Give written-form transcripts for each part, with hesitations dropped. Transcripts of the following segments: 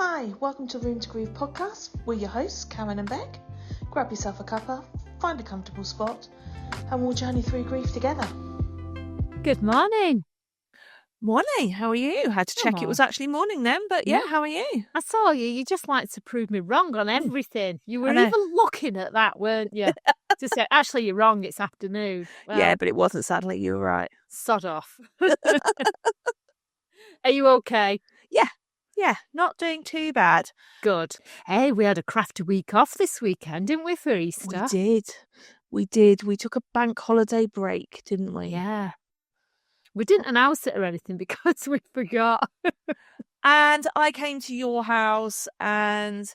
Hi, welcome to Room to Grieve podcast. We're your hosts, Karen and Bec. Grab yourself a cuppa, find a comfortable spot, and we'll journey through grief together. Good morning. Morning, how are you? Had to check it was actually morning then, but yeah, how are you? I saw you. You just like to prove me wrong on everything. You were even looking at that, weren't you? To say, actually, you're wrong, it's afternoon. Well, Yeah, but it wasn't, sadly, you were right. sod off. Are you okay? Yeah, not doing too bad. Good. Hey, we had a crafty week off this weekend, didn't we, for Easter? We did. We took a bank holiday break, didn't we? Yeah. We didn't announce it or anything because we forgot. And I came to your house and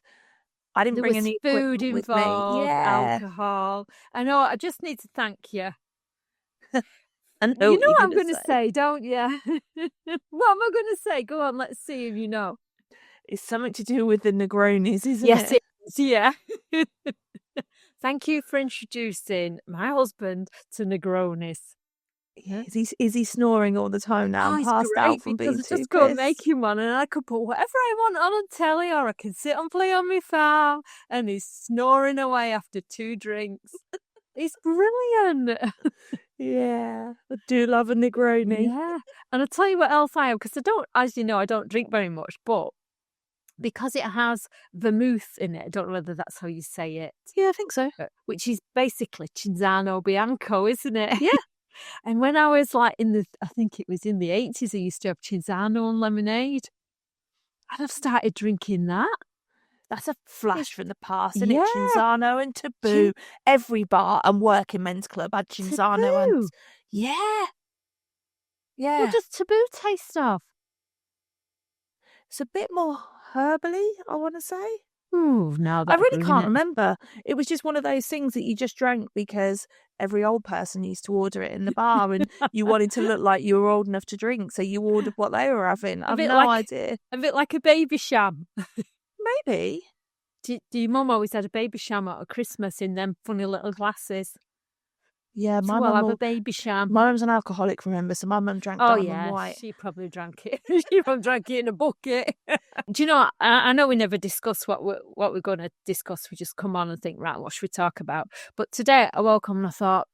I didn't bring any food equipment involved, with me. Yeah. alcohol. I know, I just need to thank you. And You know what I'm going to say, don't you? What am I going to say? Go on, let's see if you know. It's something to do with the Negronis, isn't it? Yes, it is, yeah. Thank you for introducing my husband to Negronis. Yeah. Is he snoring all the time now? I'm passed out from being because too I just go and pissed. make him one and I could put whatever I want on telly or I can sit and play on my farm and he's snoring away after 2 drinks. It's brilliant. Yeah, I do love a Negroni. Yeah, and I'll tell you what else I have, because I don't, as you know, I don't drink very much, but because it has vermouth in it, I don't know whether that's how you say it. Yeah, I think so. Which is basically Cinzano Bianco, isn't it? Yeah. And when I was like I think it was in the 80s, I used to have Cinzano and lemonade. And I've started drinking that. That's a flash from the past, isn't Yeah. it? Cinzano and Taboo. Every bar and working men's club had Cinzano and... Taboo? Yeah. What does Taboo taste of? It's a bit more herbally, I want to say. Ooh, no, I really can't remember. It was just one of those things that you just drank because every old person used to order it in the bar and you wanted to look like you were old enough to drink, so you ordered what they were having. I've no idea. A bit like a baby sham. Maybe. Do your mum always had a baby sham at Christmas in them funny little glasses? Yeah, my mum mum have a baby sham. My mum's an alcoholic, remember? So my mum drank Diamond White. She probably drank it. She probably drank it in a bucket. Do you know? I know we never discuss what we're going to discuss. We just come on and think, right, what should we talk about? But today I woke up and I thought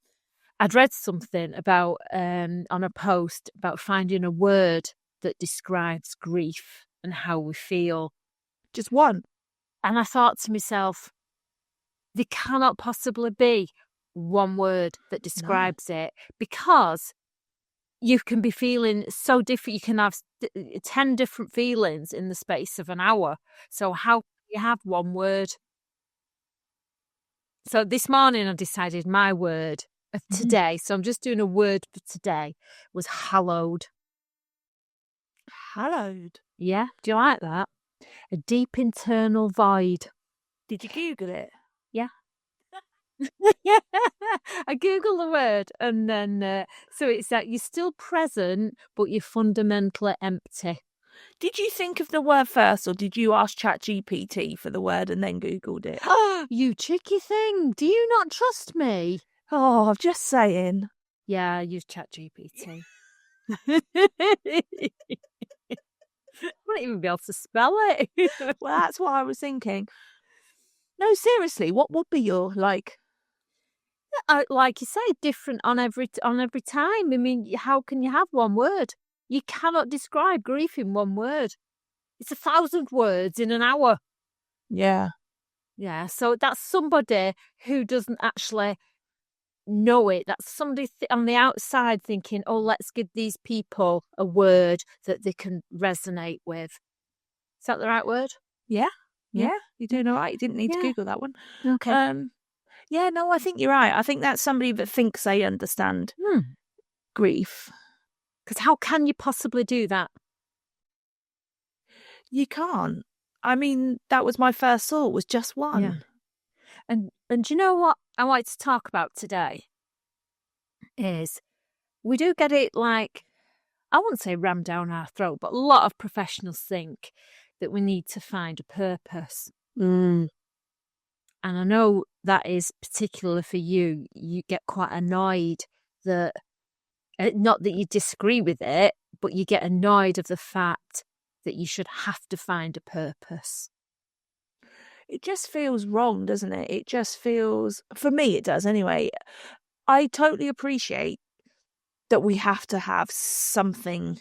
I'd read something about on a post about finding a word that describes grief and how we feel. Just one. And I thought to myself, there cannot possibly be one word that describes it, because you can be feeling so different. You can have 10 different feelings in the space of an hour. So how can you have one word? So this morning I decided my word of today, so I'm just doing a word for today, was hallowed. Hallowed? Yeah, do you like that? A deep internal void. Did you Google it? Yeah. I Googled the word and then, so it's that you're still present, but you're fundamentally empty. Did you think of the word first or did you ask ChatGPT for the word and then Googled it? You cheeky thing. Do you not trust me? Oh, I'm just saying. Yeah, I use ChatGPT. I wouldn't even be able to spell it. Well, that's what I was thinking. No, seriously, what would be your, like you say, different on every time? I mean, how can you have one word? You cannot describe grief in one word. It's 1,000 words in an hour. Yeah. Yeah, so that's somebody who doesn't actually know it. That's somebody on the outside thinking, oh, let's give these people a word that they can resonate with. Is that the right word? Yeah, you're doing all right. You didn't need to Google that one. Okay. Yeah, no, I think you're right. I think that's somebody that thinks they understand grief. Because how can you possibly do that? You can't. I mean, that was my first thought, was just one. Yeah. And do you know what I want to talk about today? Is we do get it, like, I wouldn't say rammed down our throat, but a lot of professionals think that we need to find a purpose. And I know that is particular for you. You get quite annoyed that, not that you disagree with it, but you get annoyed of the fact that you should have to find a purpose. It just feels wrong, doesn't it? It just feels, for me, it does anyway. I totally appreciate that we have to have something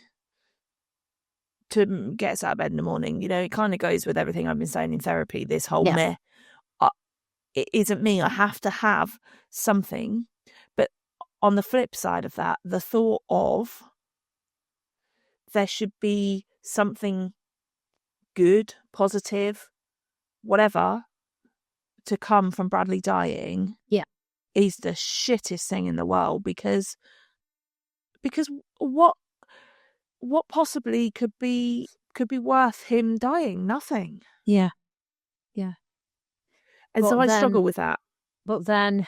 to get us out of bed in the morning. You know, it kind of goes with everything I've been saying in therapy, this whole meh. It isn't me. I have to have something. But on the flip side of that, the thought of there should be something good, positive, whatever, to come from Bradley dying is the shittest thing in the world, because what possibly could be worth him dying? Nothing. Yeah. And so I struggle with that. But then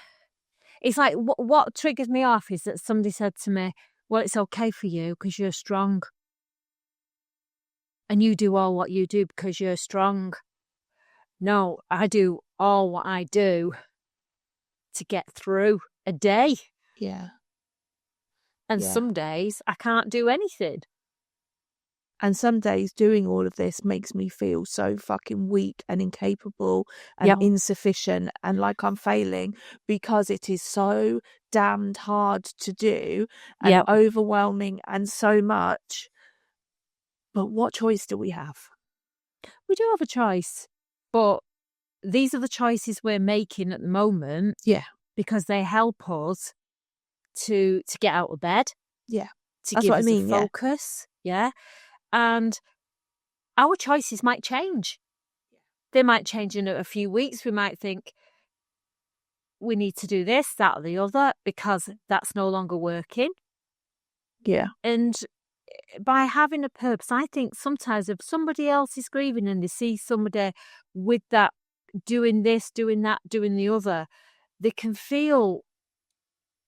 it's like, what triggers me off is that somebody said to me, well, it's okay for you because you're strong. And you do all what you do because you're strong. No, I do all what I do to get through a day. Yeah. And some days I can't do anything. And some days doing all of this makes me feel so fucking weak and incapable and insufficient and like I'm failing, because it is so damned hard to do and overwhelming and so much. But what choice do we have? We do have a choice, but these are the choices we're making at the moment. Yeah. Because they help us to get out of bed. Yeah. To give us a focus. Yeah. And our choices might change. They might change in a few weeks. We might think we need to do this, that, or the other, because that's no longer working. Yeah. And by having a purpose, I think sometimes if somebody else is grieving and they see somebody with that, doing this, doing that, doing the other, they can feel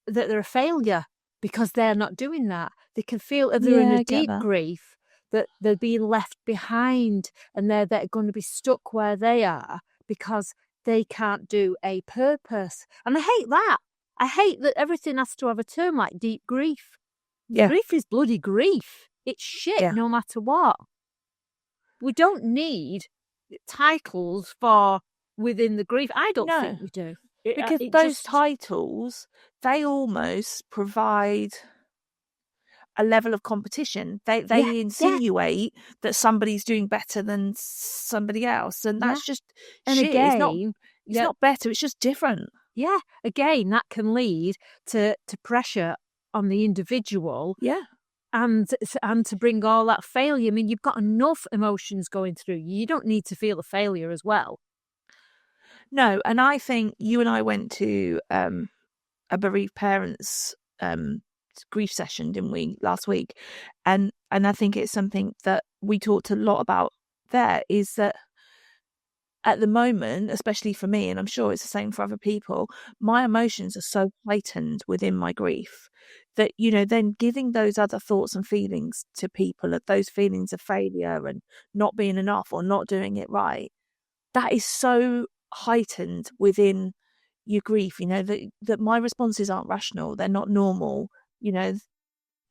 that they're a failure because they're not doing that. They can feel if they're in a deep grief, that they're being left behind and they're going to be stuck where they are because they can't do a purpose. And I hate that. I hate that everything has to have a term like deep grief. Yeah. Grief is bloody grief. It's shit no matter what. We don't need titles for within the grief. I don't think we do. Because those titles, they almost provide a level of competition. They insinuate that somebody's doing better than somebody else, and that's just and shit. Again, it's not better. It's just different. Yeah. Again, that can lead to pressure on the individual. Yeah. And to bring all that failure. I mean, you've got enough emotions going through. You don't need to feel the failure as well. No, and I think you and I went to a bereaved parents grief session, didn't we, last week? And I think it's something that we talked a lot about there, is that at the moment, especially for me, and I'm sure it's the same for other people, my emotions are so heightened within my grief that, you know, then giving those other thoughts and feelings to people, of those feelings of failure and not being enough or not doing it right, that is so heightened within your grief, you know, that my responses aren't rational, they're not normal, you know,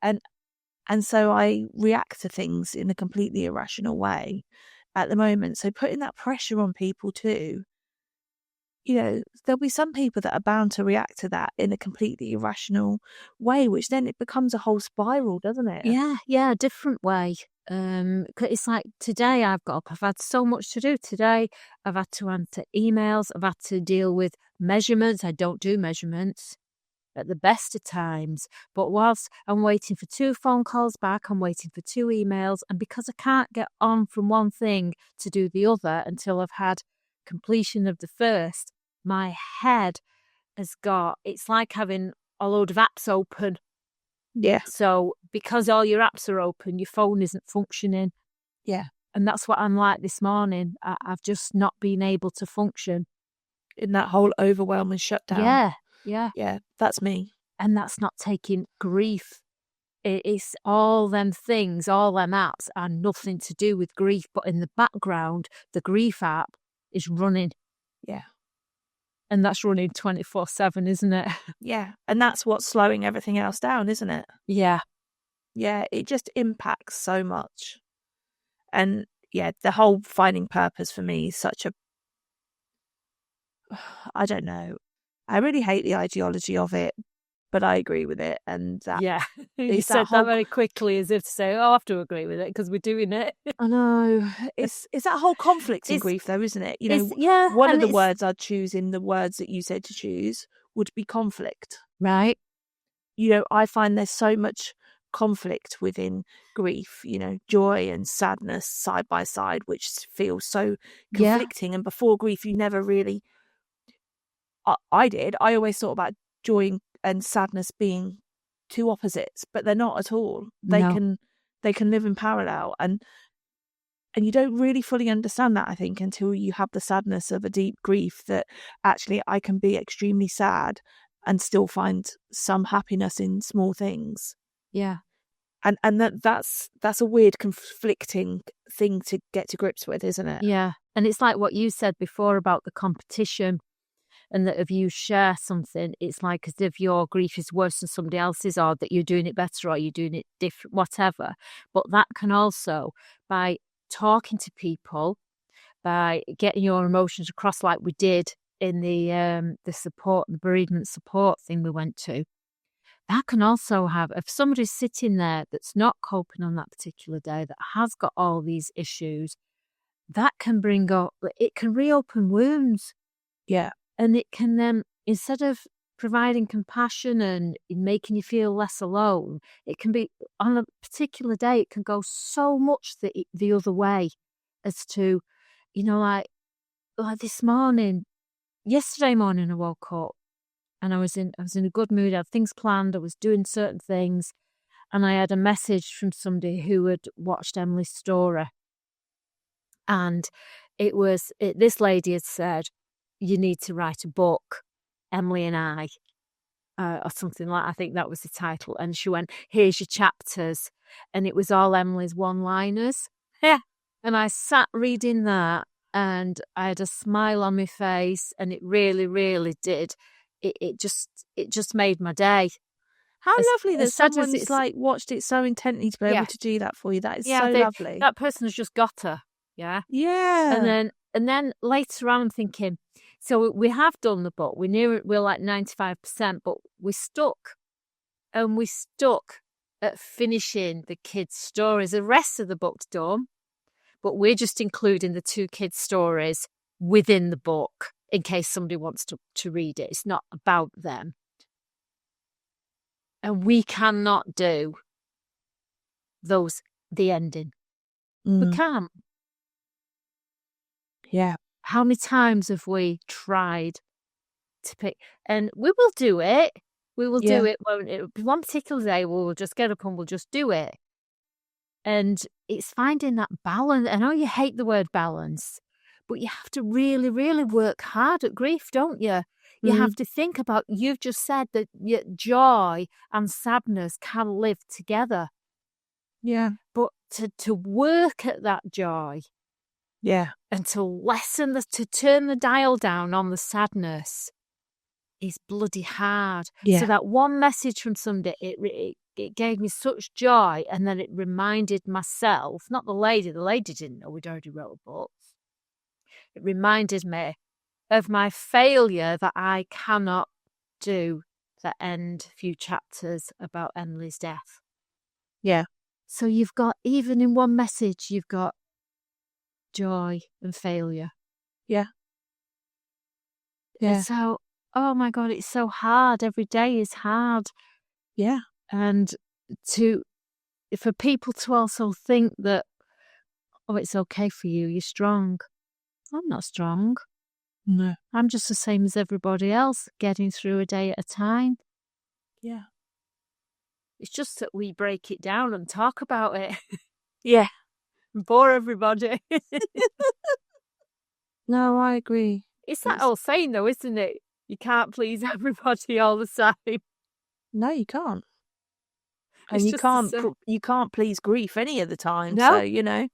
and so I react to things in a completely irrational way at the moment. So putting that pressure on people too, you know, there'll be some people that are bound to react to that in a completely irrational way, which then it becomes a whole spiral, doesn't it? Yeah, a different way. It's like today I've had so much to do today. I've had to answer emails. I've had to deal with measurements. I don't do measurements at the best of times. But whilst I'm waiting for 2 phone calls back, I'm waiting for 2 emails. And because I can't get on from one thing to do the other until I've had completion of the first, my head has got, it's like having a load of apps open. Yeah. So because all your apps are open, your phone isn't functioning. Yeah. And that's what I'm like this morning. I've just not been able to function. In that whole overwhelming shutdown. Yeah, that's me. And that's not taking grief. It's all them things, all them apps are nothing to do with grief. But in the background, the grief app is running. Yeah. And that's running 24/7, isn't it? Yeah. And that's what's slowing everything else down, isn't it? Yeah. Yeah, it just impacts so much. And yeah, the whole finding purpose for me is such a, I don't know. I really hate the ideology of it, but I agree with it. And that you said that very quickly as if to say, oh, I have to agree with it because we're doing it. I know. It's that whole conflict in grief, though, isn't it? You know, one of the words I'd choose in the words that you said to choose would be conflict. Right. You know, I find there's so much conflict within grief, you know, joy and sadness side by side, which feels so conflicting. And before grief, you never really, I did. I always thought about joy and sadness being two opposites, but they're not at all. They can live in parallel, and you don't really fully understand that, I think, until you have the sadness of a deep grief, that actually I can be extremely sad and still find some happiness in small things. Yeah. And that's a weird conflicting thing to get to grips with, isn't it? Yeah. And it's like what you said before about the competition, and that if you share something, it's like as if your grief is worse than somebody else's, or that you're doing it better, or you're doing it different, whatever. But that can also, by talking to people, by getting your emotions across like we did in the support, the bereavement support thing we went to, that can also have, if somebody's sitting there that's not coping on that particular day, that has got all these issues, that can bring up, it can reopen wounds. Yeah. And it can then, instead of providing compassion and making you feel less alone, it can be, on a particular day, it can go so much the other way, as to, you know, like this morning, yesterday morning, I woke up and I was in a good mood. I had things planned. I was doing certain things, and I had a message from somebody who had watched Emily's story, and this lady had said, you need to write a book, Emily and I, or something like, I think that was the title. And she went, here's your chapters. And it was all Emily's one-liners. Yeah. And I sat reading that, and I had a smile on my face, and it really, really did. It just made my day. How lovely that someone's like watched it so intently to be able to do that for you. That is so lovely. That person has just got her. Yeah. Yeah. And then later on, I'm thinking, so we have done the book. We're like 95%, but we stuck at finishing the kids' stories. The rest of the book's done, but we're just including the 2 kids' stories within the book in case somebody wants to read it. It's not about them. And we cannot do the ending. We can't. Yeah. How many times have we tried to pick? And we will do it. We will do it. One particular day, we'll just get up and we'll just do it. And it's finding that balance. I know you hate the word balance, but you have to really, really work hard at grief, don't you? You have to think about, you've just said that joy and sadness can live together. Yeah. But to work at that joy. Yeah. And to turn the dial down on the sadness is bloody hard. Yeah. So that one message from somebody, it gave me such joy, and then it reminded myself, not the lady didn't know we'd already wrote a book. It reminded me of my failure that I cannot do the end few chapters about Emily's death. Yeah. So you've got, even in one message, you've got joy and failure. Yeah. Yeah. And so, oh my God, it's so hard. Every day is hard. Yeah. And for people to also think that, oh, it's okay for you, you're strong. I'm not strong. No. I'm just the same as everybody else, getting through a day at a time. Yeah. It's just that we break it down and talk about it. Yeah. Bore everybody. No, I agree. It's that old saying, though, isn't it? You can't please everybody all the time. No, you can't. And It's you can't please grief any of the time. No. So, you know,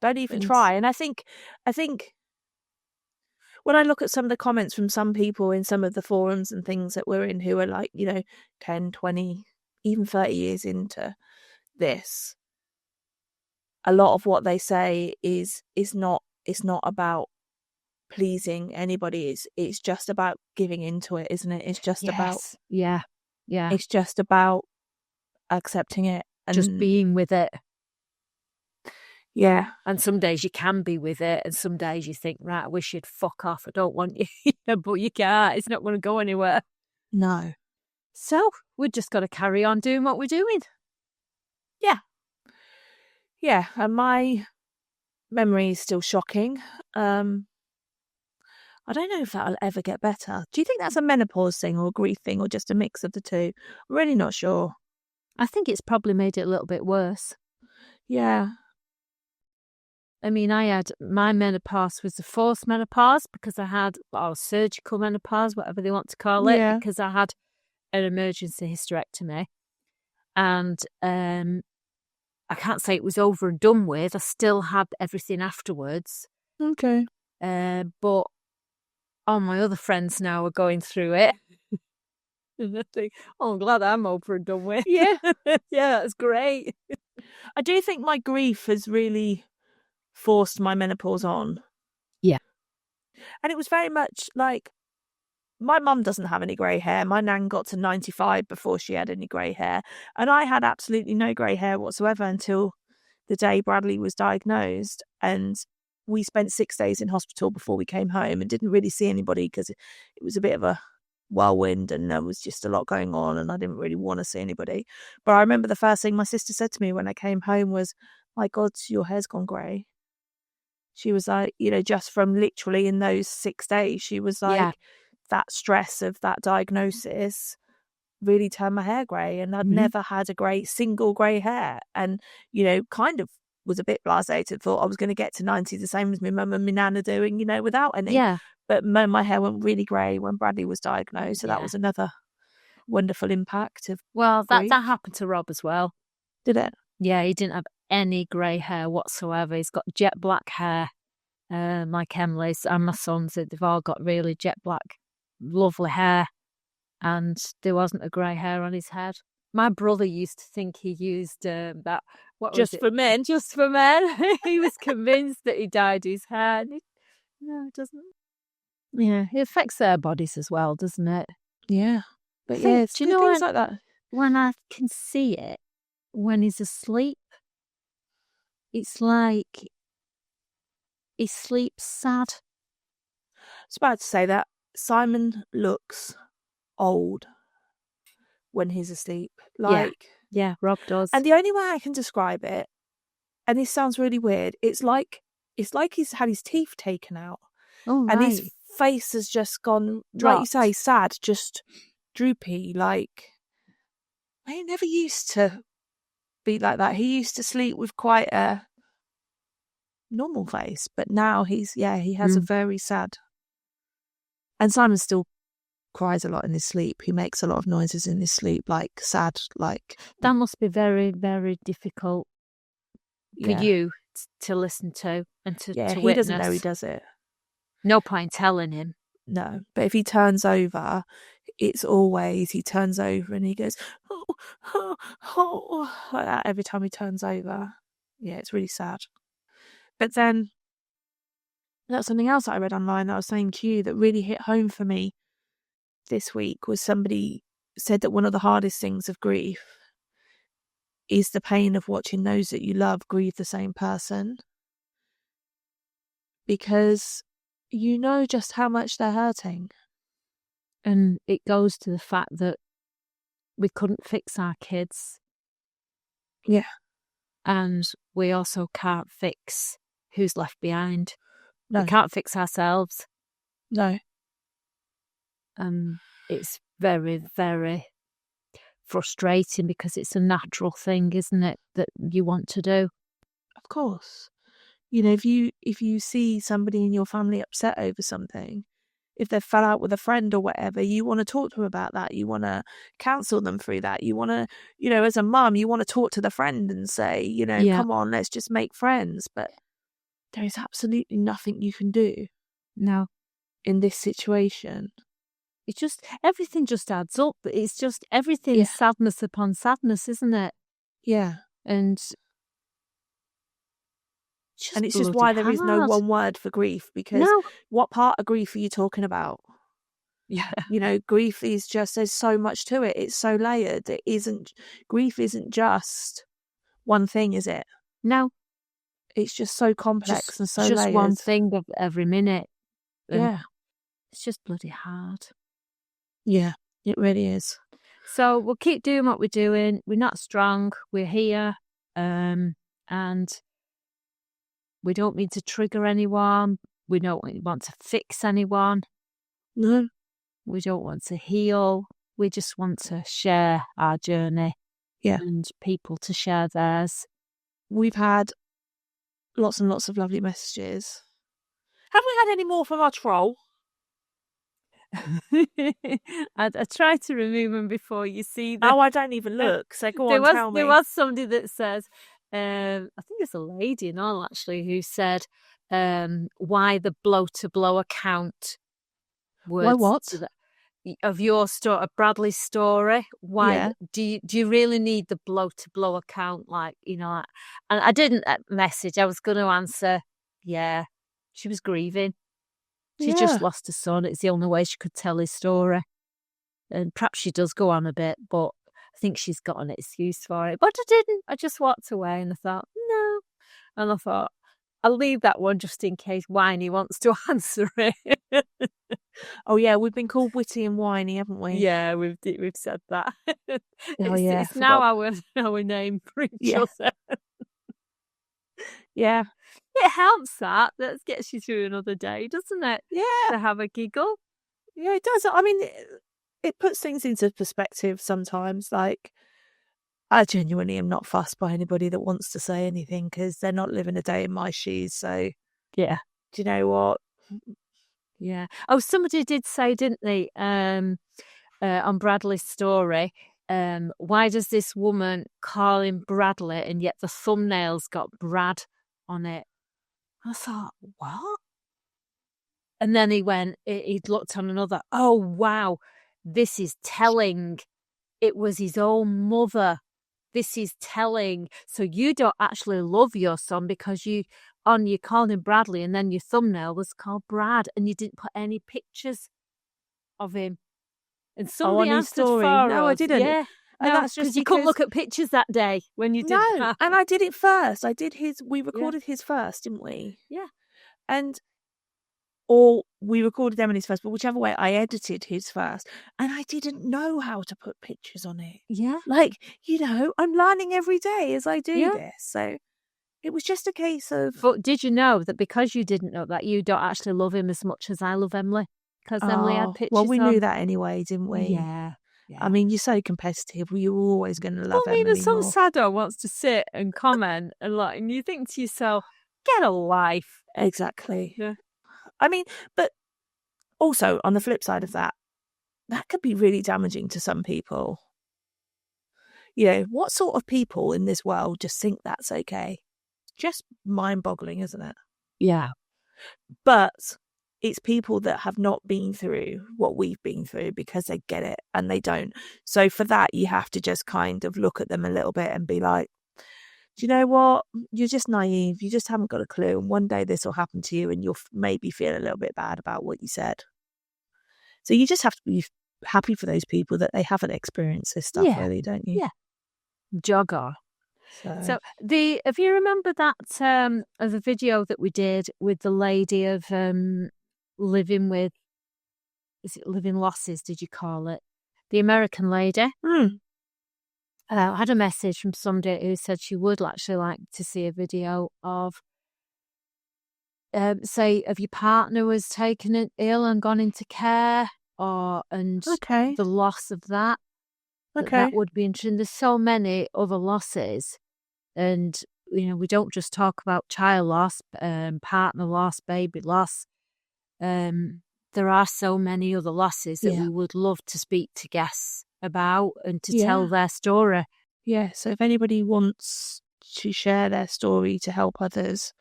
don't even try. And I think when I look at some of the comments from some people in some of the forums and things that we're in, who are like, 10, 20, even 30 years into this, a lot of what they say is not, it's not about pleasing anybody. It's just about giving into it, isn't it? It's just about, yeah. it's just about accepting it and just being with it. Yeah. And some days you can be with it, and some days you think, right, I wish you'd fuck off. I don't want you. But you can't. It's not going to go anywhere. No. So we've just got to carry on doing what we're doing. Yeah. Yeah. And my memory is still shocking. I don't know if that'll ever get better. Do you think that's a menopause thing or a grief thing or just a mix of the two? I'm really not sure. I think it's probably made it a little bit worse. Yeah. I mean, my menopause was a forced menopause because I had surgical menopause, whatever they want to call it, because I had an emergency hysterectomy. And I can't say it was over and done with. I still had everything afterwards. Okay. But all my other friends now are going through it. And I think, I'm glad I'm over and done with. Yeah. Yeah, that's great. I do think my grief has really forced my menopause on. Yeah. And it was very much like, my mum doesn't have any grey hair. My nan got to 95 before she had any grey hair. And I had absolutely no grey hair whatsoever until the day Bradley was diagnosed. And we spent 6 days in hospital before we came home and didn't really see anybody because it was a bit of a whirlwind and there was just a lot going on and I didn't really want to see anybody. But I remember the first thing my sister said to me when I came home was, my God, your hair's gone grey. She was like, just from literally in those 6 days, she was like, that stress of that diagnosis really turned my hair grey. And I'd never had a single grey hair. And, kind of was a bit blasé, thought I was going to get to 90 the same as my mum and my nan are doing, without any. Yeah. But my hair went really grey when Bradley was diagnosed. So that was another wonderful impact of that happened to Rob as well. Did it? Yeah, he didn't have any grey hair whatsoever. He's got jet black hair, like Emily's and my son's. They've all got really jet black, lovely hair. And there wasn't a grey hair on his head. My brother used to think he used that. What just was it? For men. Just for men. He was convinced that he dyed his hair. No, it doesn't. Yeah, it affects their bodies as well, doesn't it? Yeah. But do you know things like that. When I can see it, when he's asleep, it's like he sleeps sad. I was about to say that Simon looks old when he's asleep. Yeah, Rob does. And the only way I can describe it, and this sounds really weird, it's like he's had his teeth taken out. Oh, right. And his face has just gone, dropped. Like you say, sad, just droopy. Like, he never used to be like that. He used to sleep with quite a normal face, but now he has a very sad. And Simon still cries a lot in his sleep. He makes a lot of noises in his sleep, like sad, like. That must be very, very difficult for you to listen to and to witness. He doesn't know he does it. No point telling him. No, but if he turns over, it's always, he turns over and he goes, oh, like that every time he turns over. Yeah, it's really sad. But then, that's something else that I read online that I was saying to you that really hit home for me this week was somebody said that one of the hardest things of grief is the pain of watching those that you love grieve the same person. Because you know just how much they're hurting. And it goes to the fact that we couldn't fix our kids. Yeah. And we also can't fix who's left behind. No. We can't fix ourselves. No. It's very, very frustrating because it's a natural thing, isn't it, that you want to do? Of course. If you see somebody in your family upset over something, if they've fell out with a friend or whatever, you want to talk to them about that. You want to counsel them through that. You want to, as a mum, you want to talk to the friend and say, come on, let's just make friends. But there is absolutely nothing you can do. No. In this situation. It's just, everything just adds up. It's just everything sadness upon sadness, isn't it? Yeah. And And it's just why there is no one word for grief, because what part of grief are you talking about? Yeah. Grief is just, there's so much to it. It's so layered. Grief isn't just one thing, is it? No. It's just so complex and so just layered. One thing of every minute. Yeah. It's just bloody hard. Yeah, it really is. So we'll keep doing what we're doing. We're not strong. We're here. And we don't mean to trigger anyone. We don't want to fix anyone. No. We don't want to heal. We just want to share our journey. Yeah. And people to share theirs. We've had lots and lots of lovely messages. Have we had any more from our troll? I try to remove them before you see them. Oh, I don't even look. So go on, tell me. There was somebody that says, I think it's a lady and all actually, who said, why the blow-to-blow account words. Why what? Of your story, of Bradley's story. Why do you really need the blow-to-blow account? And I didn't message. I was going to answer, yeah, she was grieving. She just lost her son. It's the only way she could tell his story. And perhaps she does go on a bit, but I think she's got an excuse for it. But I didn't. I just walked away and I thought, no. And I thought, I'll leave that one just in case Whiny wants to answer it. Oh, yeah, we've been called witty and whiny, haven't we? Yeah, we've said that. It's now our name for each Yeah. other. Yeah. It helps that gets you through another day, doesn't it? Yeah. To have a giggle. Yeah, it does. I mean, it puts things into perspective sometimes. Like, I genuinely am not fussed by anybody that wants to say anything because they're not living a day in my shoes. So, yeah. Do you know what? Yeah. Oh, somebody did say, didn't they, on Bradley's story, why does this woman call him Bradley and yet the thumbnail's got Brad on it? I thought, what? And then he'd looked on another, oh, wow, this is telling. It was his own mother. This is telling. So you don't actually love your son because you called him Bradley and then your thumbnail was called Brad and you didn't put any pictures of him. And somebody answered for us. No, I didn't. Yeah. And no, that's just you couldn't look at pictures that day when you did that. And I did it first. We recorded his first, didn't we? Yeah. Or we recorded Emily's first, but whichever way, I edited his first. And I didn't know how to put pictures on it. Yeah. I'm learning every day as I do this. So it was just a case of... But did you know that because you didn't know that, you don't actually love him as much as I love Emily? Because Emily had pictures Well, we on. knew that anyway, didn't we? Yeah. I mean, you're so competitive. You're always going to love Emily some more. saddo wants to sit and comment and you think to yourself, get a life. Exactly. Yeah. I mean, but also on the flip side of that could be really damaging to some people. What sort of people in this world just think that's okay? Just mind-boggling, isn't it? Yeah. But it's people that have not been through what we've been through because they get it and they don't. So for that, you have to just kind of look at them a little bit and be like, do you know what? You're just naive. You just haven't got a clue. And one day this will happen to you and you'll maybe feel a little bit bad about what you said. So you just have to be happy for those people that they haven't experienced this stuff, really, don't you? Yeah. Jogger. So if you remember that the video that we did with the lady of living with, is it living losses, did you call it? The American lady. I had a message from somebody who said she would actually like to see a video of, say, if your partner was taken ill and gone into care, and the loss of that. That would be interesting. There's so many other losses, and we don't just talk about child loss, partner loss, baby loss. There are so many other losses that we would love to speak to guests about and to tell their story. Yeah, so if anybody wants to share their story to help others,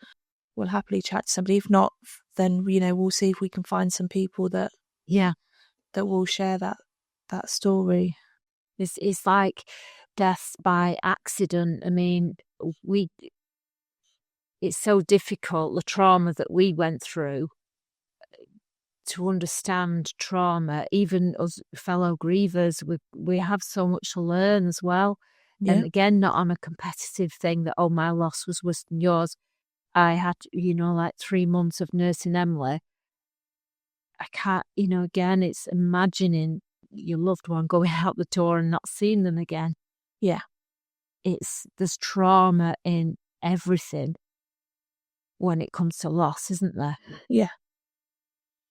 we'll happily chat to somebody. If not, then we'll see if we can find some people that will share that story. It's like deaths by accident. I mean, it's so difficult, the trauma that we went through, to understand trauma. Even us fellow grievers, we have so much to learn as well. Yeah. And again, not on a competitive thing that, oh, my loss was worse than yours. I had, like 3 months of nursing Emily. I can't, again, it's imagining your loved one going out the door and not seeing them again. Yeah. There's trauma in everything when it comes to loss, isn't there? Yeah.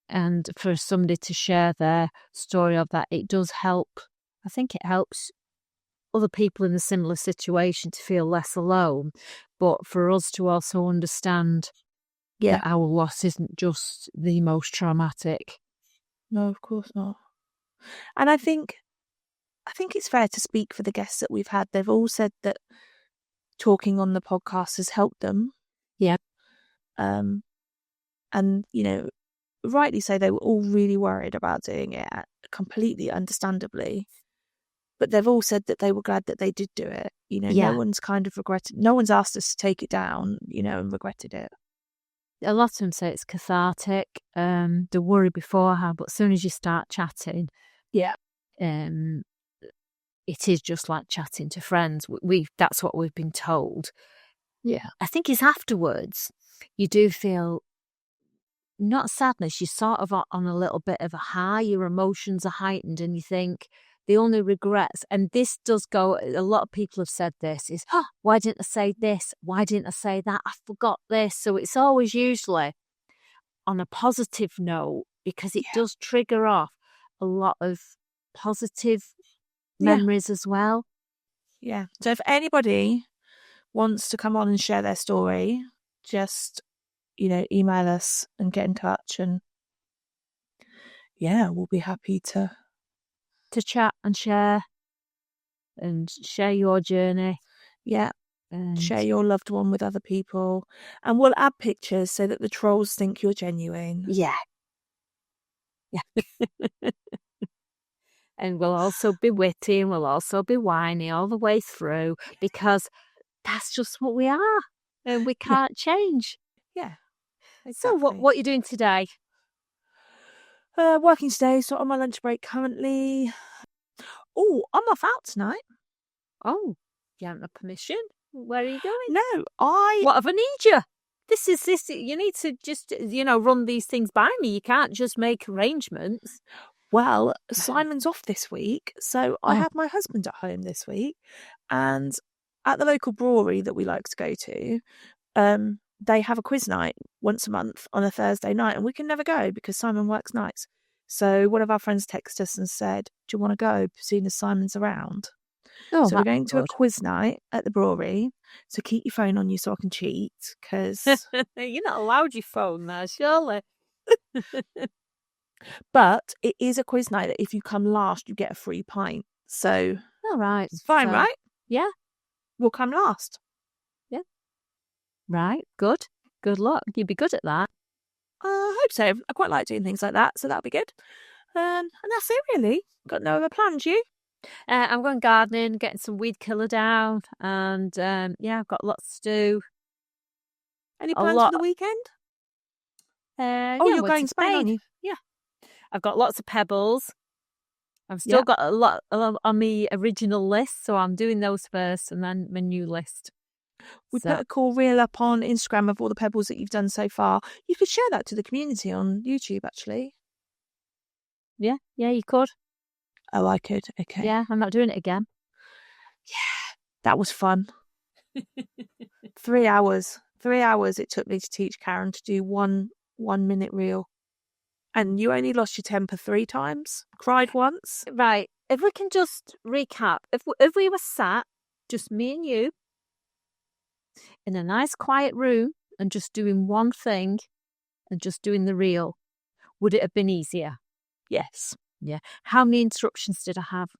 And for somebody to share their story of that, it does help. I think it helps other people in a similar situation to feel less alone, but for us to also understand that our loss isn't just the most traumatic. No, of course not. And I think it's fair to speak for the guests that we've had. They've all said that talking on the podcast has helped them. Yeah. And, rightly so, they were all really worried about doing it, completely understandably. But they've all said that they were glad that they did do it. No one's kind of regretted. No one's asked us to take it down, and regretted it. A lot of them say it's cathartic. The worry beforehand, but as soon as you start chatting, it is just like chatting to friends. That's what we've been told. Yeah, I think it's afterwards you do feel not sadness. You're sort of on a little bit of a high. Your emotions are heightened, and you think the only regrets, and this does go, a lot of people have said this, is, why didn't I say this? Why didn't I say that? I forgot this. So it's always usually on a positive note, because it does trigger off a lot of positive memories as well. Yeah. So if anybody wants to come on and share their story, just, email us and get in touch, and we'll be happy to chat and share your journey. Yeah. And share your loved one with other people. And we'll add pictures so that the trolls think you're genuine. Yeah. And we'll also be witty, and we'll also be whiny all the way through, because that's just what we are, and we can't change. Yeah. Exactly. So what are you doing today? Working today, so on my lunch break currently. Oh, I'm off out tonight. Oh, you haven't had permission? Where are you going? No, What have I need you? This. You need to just, run these things by me. You can't just make arrangements. Well, Simon's off this week, so I have my husband at home this week, and at the local brewery that we like to go to, they have a quiz night once a month on a Thursday night, and we can never go because Simon works nights. So one of our friends texted us and said, do you want to go, seeing as Simon's around? So we're going to a quiz night at the brewery. So keep your phone on you so I can cheat, because you're not allowed your phone there, surely. But it is a quiz night that if you come last, you get a free pint. So all right, it's fine, right? Yeah, we'll come last. Yeah, right. Good luck. You'd be good at that. I hope so. I quite like doing things like that, so that'll be good. And that's it, really. Got no other plans, you? I'm going gardening, getting some weed killer down, and I've got lots to do. Any plans for the weekend? You're going to Spain, aren't you? Yeah, I've got lots of pebbles. I've still got a lot on my original list, so I'm doing those first, and then my new list. We put a cool reel up on Instagram of all the pebbles that you've done so far. You could share that to the community on YouTube, actually. Yeah, you could. Oh, I could. Okay. Yeah, I'm not doing it again. Yeah, that was fun. 3 hours. 3 hours it took me to teach Karen to do one 1 minute reel. And you only lost your temper 3 times? Cried once? Right. If we can just recap. If we were sat, just me and you, in a nice quiet room and just doing one thing and just doing the reel, would it have been easier? Yes. Yeah. How many instructions did I have?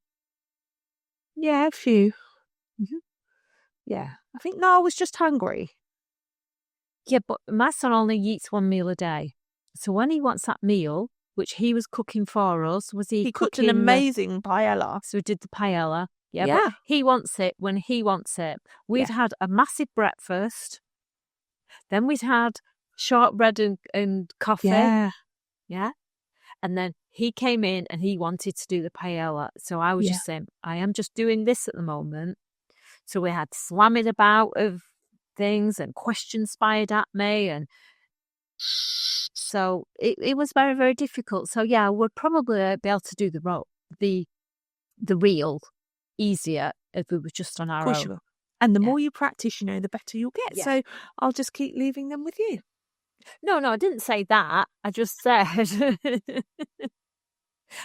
Yeah, a few. Mm-hmm. Yeah. I think Noah was just hungry. Yeah, but my son only eats 1 meal a day. So when he wants that meal, which he was cooking for us, he cooked an amazing paella. So we did the paella. Yeah, but he wants it when he wants it. We'd had a massive breakfast. Then we'd had shortbread and coffee. Yeah. Yeah. And then he came in and he wanted to do the paella. So I was just saying, I am just doing this at the moment. So we had slamming about of things and questions fired at me. And so it was very, very difficult. So yeah, we'd probably be able to do the reel easier if we were just on our Of course own. you will. And the more you practice, the better you'll get. Yeah. So I'll just keep leaving them with you. No, I didn't say that. I just said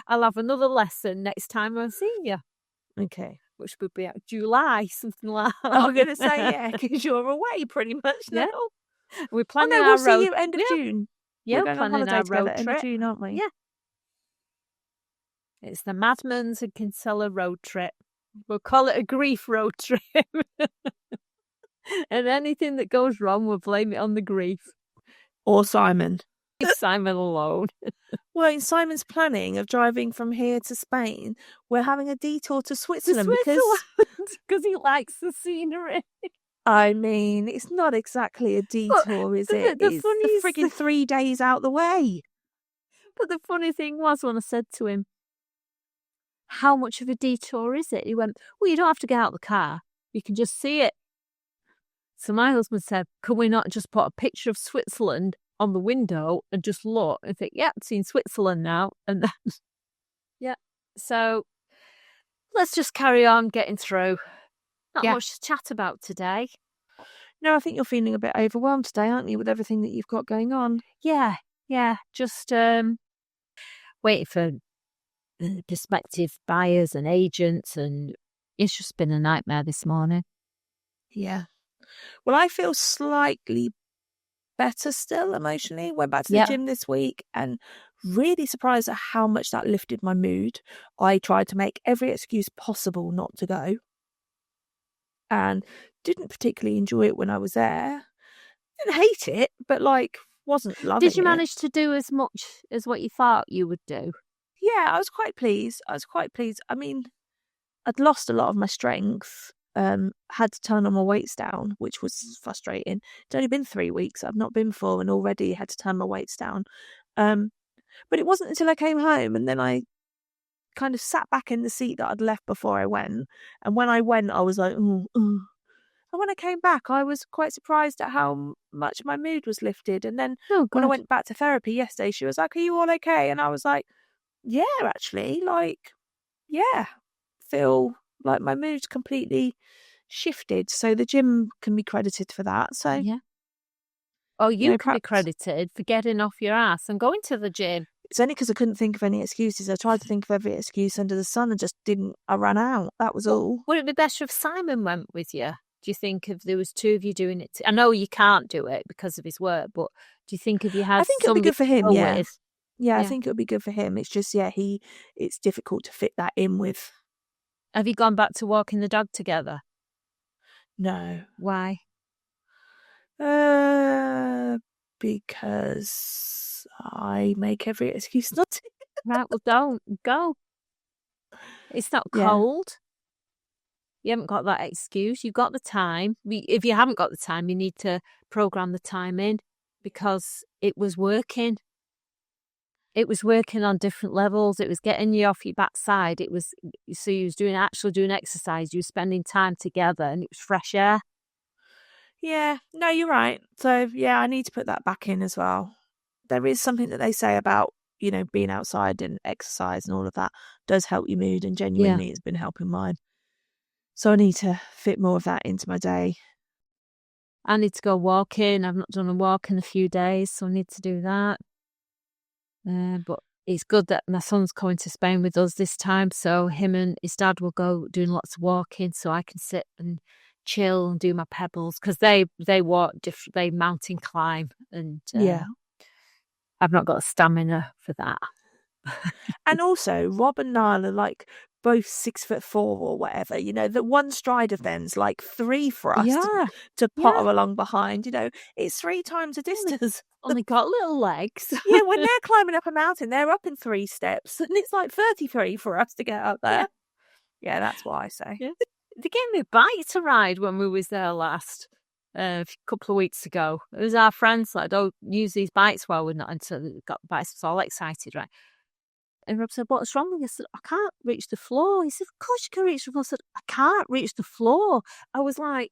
I'll have another lesson next time I see you. Okay. Which would be July, something like that. I'm going to say, yeah, because you're away pretty much now. Yeah. We're planning we'll our see road. you end of June. Yeah, we're going on planning holiday our together road end trip. of June, aren't we? Yeah. It's the Madmans and Kinsella road trip. We'll call it a grief road trip. And anything that goes wrong, we'll blame it on the grief. Or Simon. Leave Simon alone. Well, in Simon's planning of driving from here to Spain, we're having a detour to Switzerland. Because he likes the scenery. I mean, it's not exactly a detour, is it? It's the frigging 3 days out the way. But the funny thing was when I said to him, how much of a detour is it? He went, well, you don't have to get out of the car. You can just see it. So my husband said, can we not just put a picture of Switzerland on the window and just look and think, yeah, I've seen Switzerland now. And then, yeah. So let's just carry on getting through. Not much to chat about today. No, I think you're feeling a bit overwhelmed today, aren't you, with everything that you've got going on? Yeah. Just waiting for prospective buyers and agents, and it's just been a nightmare this morning. Yeah. Well, I feel slightly better still emotionally. Went back to the gym this week and really surprised at how much that lifted my mood. I tried to make every excuse possible not to go and didn't particularly enjoy it when I was there. Didn't hate it, but wasn't loving it. Did you manage to do as much as what you thought you would do? Yeah, I was quite pleased. I mean, I'd lost a lot of my strength. Had to turn all my weights down, which was frustrating. It's only been 3 weeks. I've not been 4 and already had to turn my weights down. But it wasn't until I came home and then I kind of sat back in the seat that I'd left before I went. And when I went, I was like, And when I came back, I was quite surprised at how much my mood was lifted. And then when I went back to therapy yesterday, she was like, are you all okay? And I was like, yeah, actually, feel like my mood's completely shifted. So the gym can be credited for that. So yeah. Oh, you can be credited for getting off your ass and going to the gym. It's only because I couldn't think of any excuses. I tried to think of every excuse under the sun and just didn't. I ran out. That was all. Would it be better if Simon went with you? Do you think if there was 2 of you doing it? I know you can't do it because of his work, but do you think if you had, I think it would be good for him. Yeah, I think it would be good for him. It's just it's difficult to fit that in with. Have you gone back to walking the dog together? No. Why? Because I make every excuse not to. Right, well, don't go. It's not cold. You haven't got that excuse. You've got the time. If you haven't got the time, you need to program the time in because it was working. It was working on different levels. It was getting you off your backside. You was doing exercise. You were spending time together, and it was fresh air. Yeah, no, you're right. So yeah, I need to put that back in as well. There is something that they say about being outside and exercise and all of that does help your mood, and genuinely it's been helping mine. So I need to fit more of that into my day. I need to go walking. I've not done a walk in a few days, so I need to do that. But it's good that my son's going to Spain with us this time, so him and his dad will go doing lots of walking, so I can sit and chill and do my pebbles because they walk different. They mountain climb, and I've not got stamina for that. And also, Rob and Niall are both 6'4" or whatever. The one stride of them's 3 for us to potter along behind. It's 3 times a distance. Only got little legs. Yeah, when they're climbing up a mountain, they're up in 3 steps, and it's 33 for us to get up there. Yeah, that's what I say. Yeah. They gave me a bike to ride when we was there last. a couple of weeks ago. It was our friends like, don't use these bikes while we're not until we got the bikes. I was all excited, right? And Rob said, what's wrong with you? I said, I can't reach the floor. He said, of course you can reach the floor. I said, I can't reach the floor. I was like,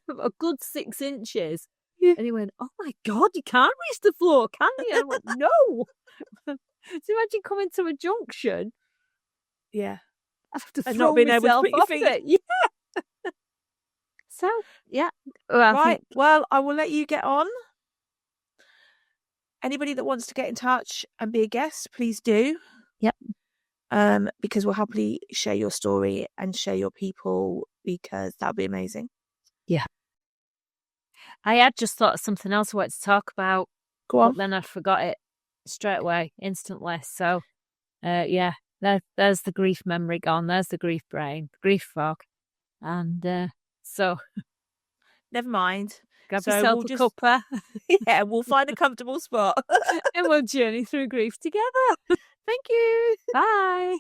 a good 6 inches. Yeah. And he went, oh my God, you can't reach the floor, can you? And I went, no. So imagine coming to a junction. Yeah. I have to and throw not being able to myself put your off feet. it. Yeah. So, yeah. Well, right. Well, I will let you get on. Anybody that wants to get in touch and be a guest, please do. Yep. Because we'll happily share your story and share your people, because that would be amazing. Yeah. I had just thought of something else I wanted to talk about. Go on. But then I forgot it straight away, instantly. So, yeah, there's the grief memory gone. There's the grief brain, the grief fog. And so... Never mind. Grab yourself a cuppa. Yeah, we'll find a comfortable spot. And we'll journey through grief together. Thank you. Bye.